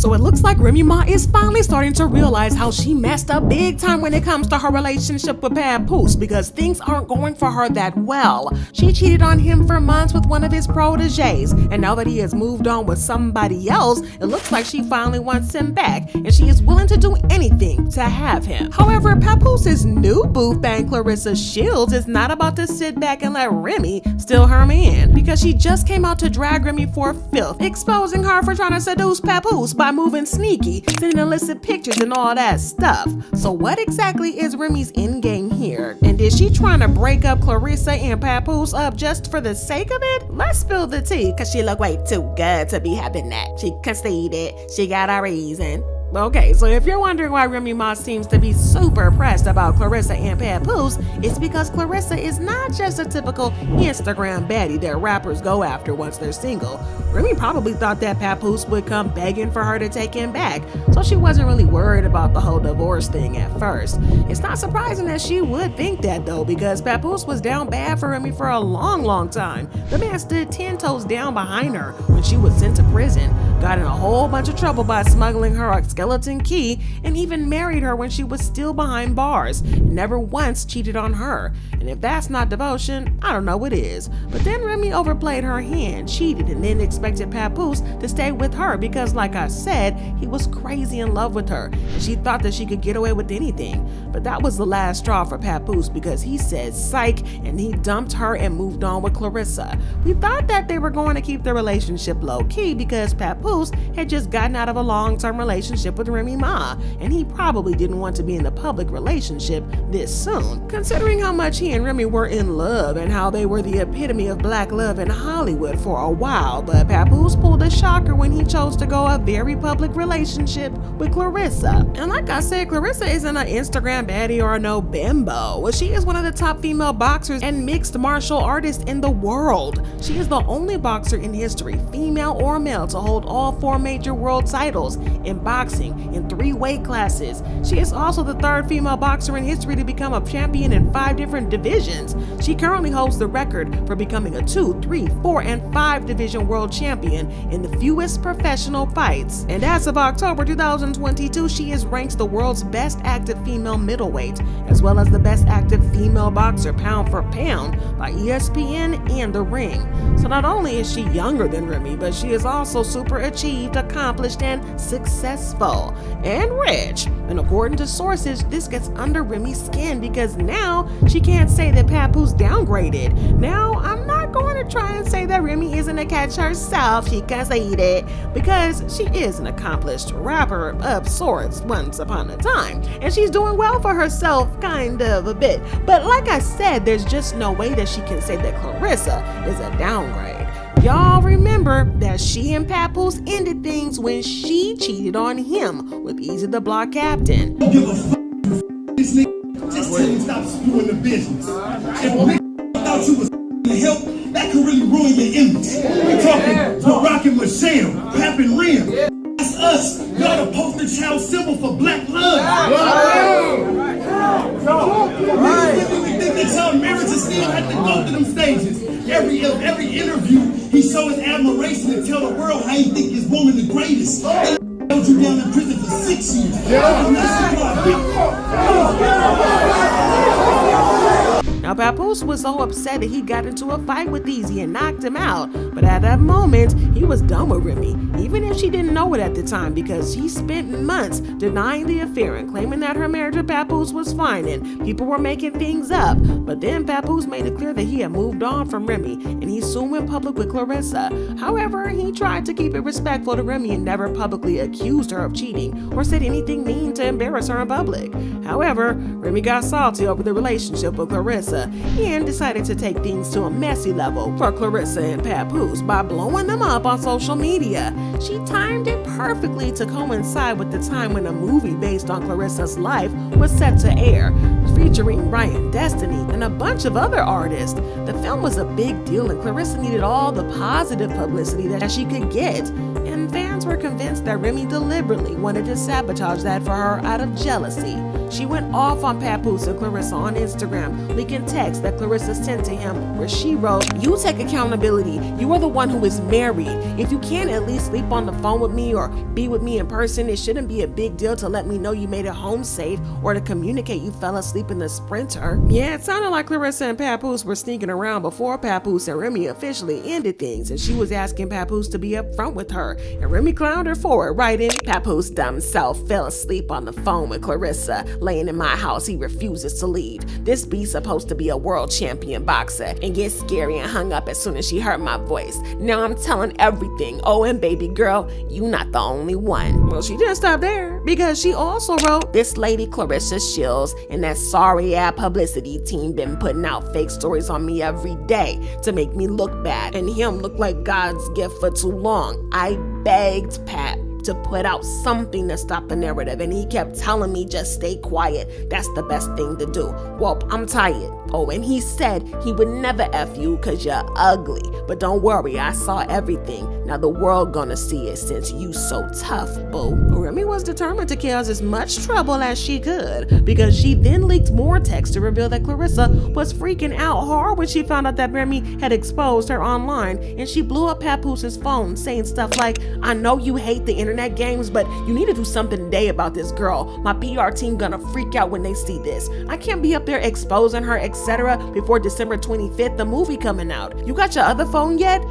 So it looks like Remy Ma is finally starting to realize how she messed up big time when it comes to her relationship with Papoose, because things aren't going for her that well. She cheated on him for months with one of his proteges, and now that he has moved on with somebody else, it looks like she finally wants him back, and she is willing to do anything to have him. However, Papoose's new boo thang, Claressa Shields, is not about to sit back and let Remy steal her man, because she just came out to drag Remy for filth, exposing her for trying to seduce Papoose by moving sneaky, sending illicit pictures and all that stuff. So what exactly is Remy's endgame here? And is she trying to break up Claressa and Papoose up just for the sake of it? Let's spill the tea, cause she look way too good to be having that. She conceded, she got a reason. Okay, so if you're wondering why Remy Ma seems to be super pressed about Claressa and Papoose, it's because Claressa is not just a typical Instagram baddie that rappers go after once they're single. Remy probably thought that Papoose would come begging for her to take him back, so she wasn't really worried about the whole divorce thing at first. It's not surprising that she would think that though, because Papoose was down bad for Remy for a long time. The man stood 10 toes down behind her when she was sent to prison, got in a whole bunch of trouble by smuggling her a skeleton key, and even married her when she was still behind bars, never once cheated on her. And if that's not devotion, I don't know what is. But then Remy overplayed her hand, cheated, and then expected Papoose to stay with her because, like I said, he was crazy in love with her, and she thought that she could get away with anything. But that was the last straw for Papoose, because he said psych, and he dumped her and moved on with Claressa. We thought that they were going to keep their relationship low-key because Papoose had just gotten out of a long-term relationship with Remy Ma, and he probably didn't want to be in a public relationship this soon, considering how much he and Remy were in love and how they were the epitome of black love in Hollywood for a while. But Papoose pulled a shocker when he chose to go a very public relationship with Claressa. And like I said, Claressa isn't an Instagram baddie or no bimbo. She is one of the top female boxers and mixed martial artists in the world. She is the only boxer in history, female or male, to hold all 4 major world titles in boxing in 3 weight classes. She is also the 3rd female boxer in history to become a champion in 5 different divisions. She currently holds the record for becoming a 2, 3, 4, and 5 division world champion in the fewest professional fights. And as of October 2022, she is ranked the world's best active female middleweight, as well as the best active female boxer pound for pound by ESPN and The Ring. So not only is she younger than Remy, but she is also super achieved, accomplished, and successful and rich. And according to sources, this gets under Remy's skin because now she can't say that Papoose downgraded. Now, I'm not going to try and say that Remy isn't a catch herself. She conceded, because she is an accomplished rapper of sorts once upon a time, and she's doing well for herself, kind of a bit. But like I said, there's just no way that she can say that Claressa is a downgrade. Y'all remember that she and Papoose ended things when she cheated on him with Easy the Block Captain. Don't give a fuck this nigga. Just tell him stop screwing the business. If nigga thought you was to help, that could really ruin your image. We're talking Barack and Michelle, Pap and Rim. That's us. Y'all the poster child symbol for black love. We think that y'all marriages still have to go through them stages. Every interview, he show his admiration and tell the world how he think his woman the greatest. They held you down in prison for 6 years. Now, Papoose was so upset that he got into a fight with Easy and knocked him out, but at that moment, he was done with Remy, even if she didn't know it at the time, because he spent months denying the affair and claiming that her marriage with Papoose was fine and people were making things up. But then Papoose made it clear that he had moved on from Remy, and he soon went public with Claressa. However, he tried to keep it respectful to Remy and never publicly accused her of cheating or said anything mean to embarrass her in public. However, Remy got salty over the relationship with Claressa and decided to take things to a messy level for Claressa and Papoose by blowing them up on social media. She timed it perfectly to coincide with the time when a movie based on Claressa's life was set to air, featuring Ryan Destiny and a bunch of other artists. The film was a big deal, and Claressa needed all the positive publicity that she could get, and fans were convinced that Remy deliberately wanted to sabotage that for her out of jealousy. She went off on Papoose and Clarissa on Instagram, leaking texts that Clarissa sent to him where she wrote, "You take accountability. You are the one who is married. If you can't at least sleep on the phone with me or be with me in person, it shouldn't be a big deal to let me know you made it home safe or to communicate you fell asleep in the Sprinter." Yeah, it sounded like Clarissa and Papoose were sneaking around before Papoose and Remy officially ended things, and she was asking Papoose to be upfront with her, and Remy clowned her for it, writing, "Papoose dumb self fell asleep on the phone with Clarissa. Laying in my house, he refuses to leave. This beast supposed to be a world champion boxer and get scary and hung up as soon as she heard my voice. Now I'm telling everything. Oh, and baby girl, you not the only one." Well, she didn't stop there, because she also wrote, "This lady Claressa Shields and that sorry-ass publicity team been putting out fake stories on me every day to make me look bad and him look like God's gift for too long. I begged Pat to put out something to stop the narrative, and he kept telling me just stay quiet. That's the best thing to do. Well, I'm tired. Oh, and he said he would never F you cause you're ugly. But don't worry, I saw everything. Now the world gonna see it since you so tough, boo." Remy was determined to cause as much trouble as she could, because she then leaked more text to reveal that Clarissa was freaking out hard when she found out that Remy had exposed her online, and she blew up Papoose's phone saying stuff like, "I know you hate the internet games, but you need to do something today about this girl. My PR team gonna freak out when they see this. I can't be up there exposing her, etc. before December 25th, the movie coming out. You got your other phone yet?"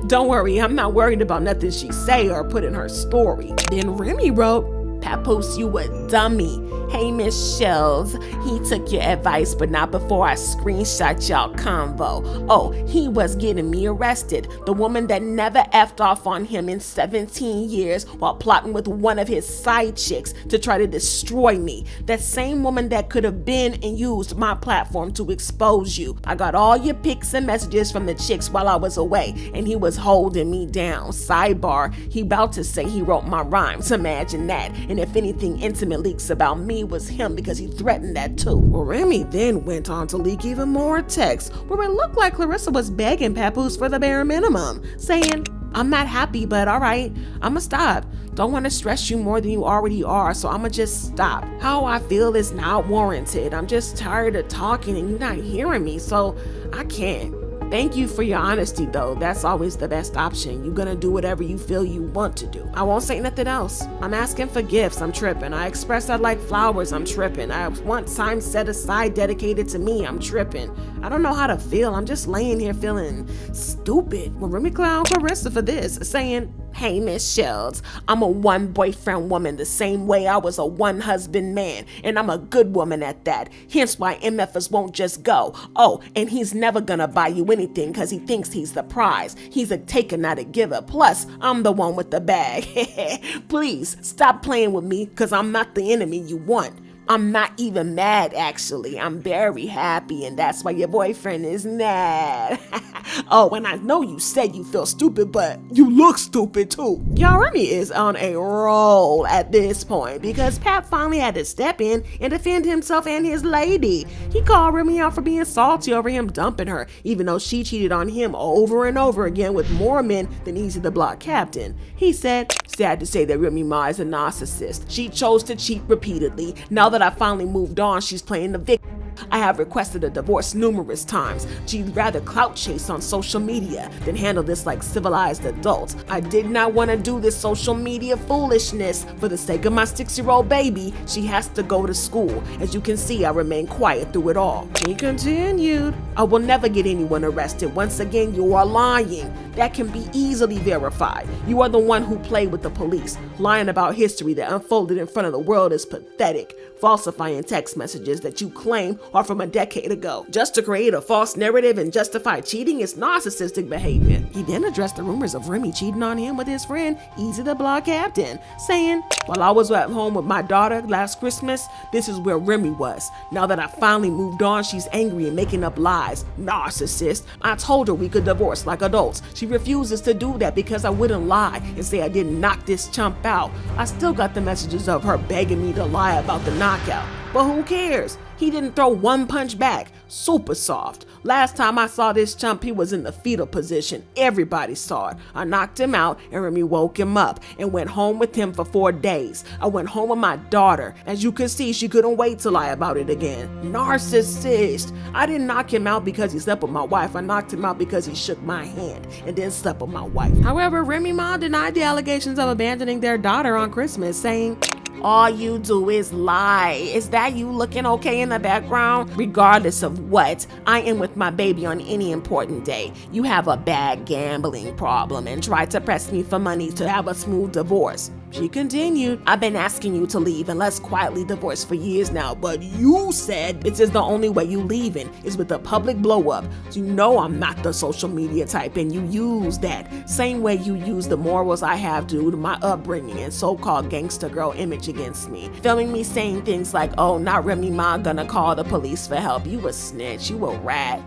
"Don't worry, I'm not worried about nothing she say or put in her story." Then Remy wrote, "Papoose, you a dummy. Hey, Miss Shields, he took your advice, but not before I screenshot y'all convo. Oh, he was getting me arrested. The woman that never effed off on him in 17 years while plotting with one of his side chicks to try to destroy me. That same woman that could have been and used my platform to expose you. I got all your pics and messages from the chicks while I was away, and he was holding me down. Sidebar, he about to say he wrote my rhymes. Imagine that. And if anything intimate leaks about me was him because he threatened that too." Well, Remy then went on to leak even more texts where it looked like Clarissa was begging Papoose for the bare minimum, saying, "I'm not happy, but alright, I'ma stop. Don't want to stress you more than you already are, so I'ma just stop. How I feel is not warranted. I'm just tired of talking and you're not hearing me, so I can't. Thank you for your honesty though. That's always the best option. You're gonna do whatever you feel you want to do. I won't say nothing else. I'm asking for gifts. I'm tripping. I expressed I'd like flowers. I'm tripping. I want time set aside dedicated to me. I'm tripping. I don't know how to feel. I'm just laying here feeling stupid." Well, Remy clowned Clarissa for this, saying, "Hey, Miss Shields, I'm a one boyfriend woman the same way I was a one husband man, and I'm a good woman at that. Hence why MFers won't just go. Oh, and he's never gonna buy you anything because he thinks he's the prize. He's a taker, not a giver. Plus, I'm the one with the bag. Please stop playing with me because I'm not the enemy you want. I'm not even mad, actually. I'm very happy, and that's why your boyfriend is mad. Oh, and I know you said you feel stupid, but you look stupid too." Y'all, Remy is on a roll at this point because Pap finally had to step in and defend himself and his lady. He called Remy out for being salty over him dumping her, even though she cheated on him over and over again with more men than Easy the Block Captain. He said, "Sad to say that Remy Ma is a narcissist. She chose to cheat repeatedly. Now that I finally moved on, she's playing the victim. I have requested a divorce numerous times. She'd rather clout chase on social media than handle this like civilized adults. I did not want to do this social media foolishness. For the sake of my 6-year-old baby, she has to go to school. As you can see, I remain quiet through it all." He continued, "I will never get anyone arrested. Once again, you are lying. That can be easily verified. You are the one who played with the police. Lying about history that unfolded in front of the world is pathetic. Falsifying text messages that you claim are from a decade ago just to create a false narrative and justify cheating is narcissistic behavior." He then addressed the rumors of Remy cheating on him with his friend Easy the Block Captain, saying, "While I was at home with my daughter last Christmas, this is where Remy was. Now that I finally moved on, she's angry and making up lies. Narcissist. I told her we could divorce like adults. She refuses to do that because I wouldn't lie and say I didn't knock this chump out. I still got the messages of her begging me to lie about the knockout. But who cares? He didn't throw one punch back. Super soft. Last time I saw this chump, he was in the fetal position. Everybody saw it. I knocked him out and Remy woke him up and went home with him for 4 days. I went home with my daughter. As you could see, she couldn't wait to lie about it again. Narcissist. I didn't knock him out because he slept with my wife. I knocked him out because he shook my hand and then slept with my wife. However, Remy Ma denied the allegations of abandoning their daughter on Christmas, saying, "All you do is lie. Is that you looking okay in the background? Regardless of what, I am with my baby on any important day. You have a bad gambling problem and tried to press me for money to have a smooth divorce." She continued, "I've been asking you to leave and let's quietly divorce for years now, but you said this is the only way you leaving is with a public blow up. So you know I'm not the social media type and you use that same way you use the morals I have due to my upbringing and so-called gangster girl image against me. Filming me saying things like, oh, not Remy Ma gonna call the police for help. You a snitch, you a rat.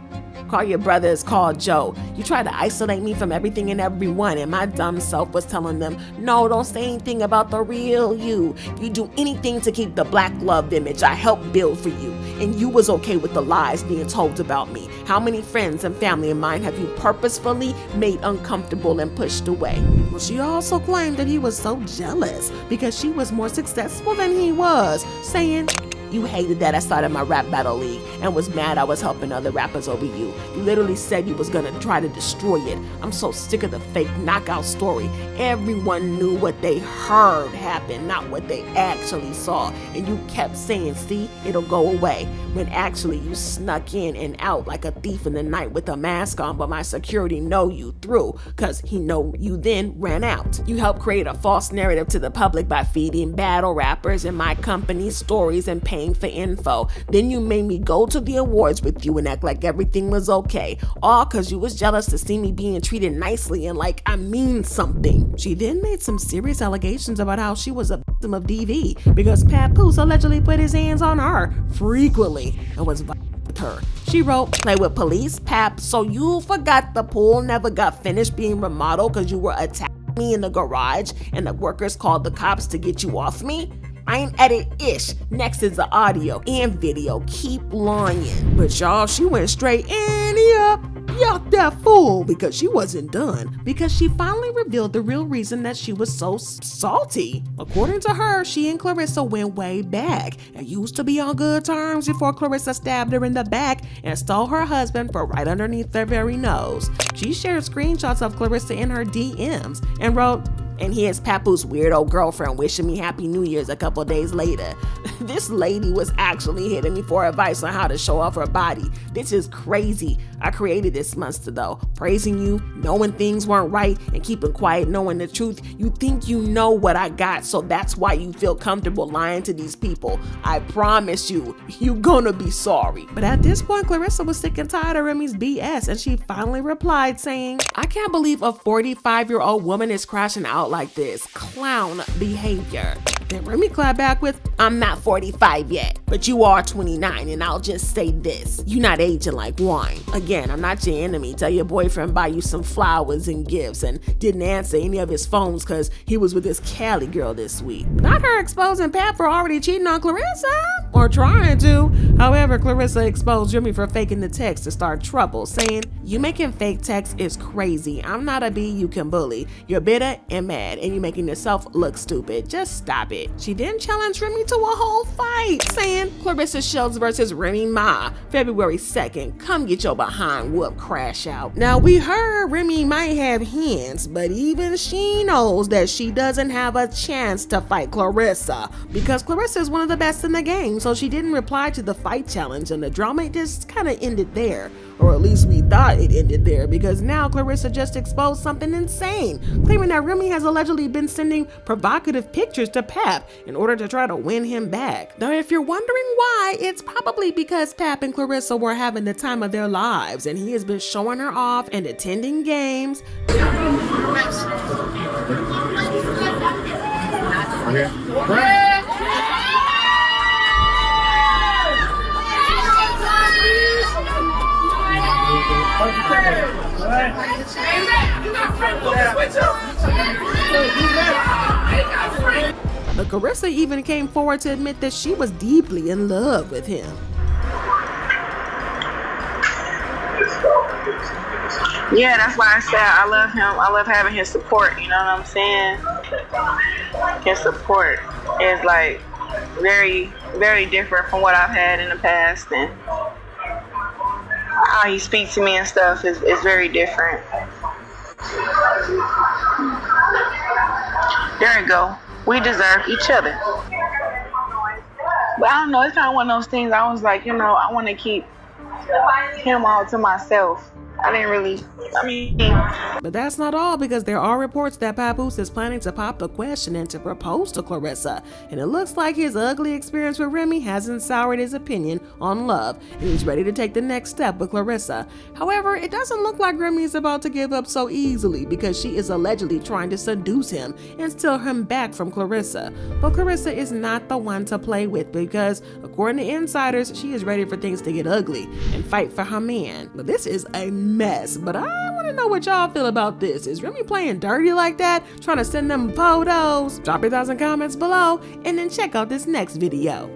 Call your brothers, call Joe. You tried to isolate me from everything and everyone, and my dumb self was telling them, no, don't say anything about the real you. You do anything to keep the black love image I helped build for you, and you was okay with the lies being told about me. How many friends and family of mine have you purposefully made uncomfortable and pushed away?" Well, she also claimed that he was so jealous because she was more successful than he was, saying, "You hated that I started my rap battle league and was mad I was helping other rappers over you. You literally said you was gonna try to destroy it. I'm so sick of the fake knockout story. Everyone knew what they heard happen, not what they actually saw. And you kept saying, see, it'll go away. When actually you snuck in and out like a thief in the night with a mask on, but my security know you through, cause he know you then ran out. You helped create a false narrative to the public by feeding battle rappers in my company stories and paying for info. Then you made me go to the awards with you and act like everything was okay. All cause you was jealous to see me being treated nicely and like I mean something." She then made some serious allegations about how she was a victim of DV because Papoose allegedly put his hands on her frequently and was with her. She wrote, "Play with police, Pap, so you forgot the pool never got finished being remodeled cause you were attacking me in the garage and the workers called the cops to get you off me? I ain't edit-ish. Next is the audio and video. Keep lying." But y'all, she went straight and yuck that fool because she wasn't done. Because she finally revealed the real reason that she was so salty. According to her, she and Clarissa went way back and used to be on good terms before Clarissa stabbed her in the back and stole her husband for right underneath their very nose. She shared screenshots of Clarissa in her DMs and wrote, "And here's Papoose weirdo girlfriend wishing me Happy New Year's a couple days later." This lady was actually hitting me for advice on how to show off her body. This is crazy. I created this monster though, praising you, knowing things weren't right, and keeping quiet knowing the truth. You think you know what I got, so that's why you feel comfortable lying to these people. I promise you, you gonna be sorry. But at this point, Clarissa was sick and tired of Remy's BS, and she finally replied saying, "I can't believe a 45-year-old woman is crashing out like this. Clown behavior." Then Remy clapped back with, "I'm not 45 yet, but you are 29, and I'll just say this. You're not aging like wine. Again, I'm not your enemy. Tell your boyfriend buy you some flowers and gifts," and didn't answer any of his phones because he was with his Cali girl this week. Not her exposing Pat for already cheating on Clarissa, or trying to. However, Clarissa exposed Remy for faking the text to start trouble, saying, "You making fake text is crazy. I'm not a bee you can bully. You're bitter and mad, and you're making yourself look stupid. Just stop it." She then challenged Remy to a whole fight, saying, "Claressa Shields versus Remy Ma, February 2nd. Come get your behind whoop, crash out." Now, we heard Remy might have hands, but even she knows that she doesn't have a chance to fight Clarissa because Clarissa is one of the best in the game, so she didn't reply to the fight challenge, and the drama just kind of ended there. Or at least we thought it ended there, because now Clarissa just exposed something insane, claiming that Remy has allegedly been sending provocative pictures to Pap in order to try to win him back. Now, if you're wondering why, it's probably because Pap and Clarissa were having the time of their lives, and he has been showing her off and attending games. But Clarissa even came forward to admit that she was deeply in love with him. Yeah, that's why I said I love him. I love having his support, you know what I'm saying? His support is like very, very different from what I've had in the past, and how he speaks to me and stuff is very different. There you go. We deserve each other. But I don't know, it's kind of one of those things. I was like, you know, I want to keep him all to myself. I didn't really, But that's not all, because there are reports that Papoose is planning to pop the question and to propose to Claressa. And it looks like his ugly experience with Remy hasn't soured his opinion on love, and he's ready to take the next step with Claressa. However, it doesn't look like Remy is about to give up so easily, because she is allegedly trying to seduce him and steal him back from Claressa. But Claressa is not the one to play with, because according to insiders, she is ready for things to get ugly and fight for her man. But this is a mess. But I want to know what y'all feel about this. Is Remy playing dirty like that, trying to send them photos? Drop your thoughts in comments below, and then check out this next video.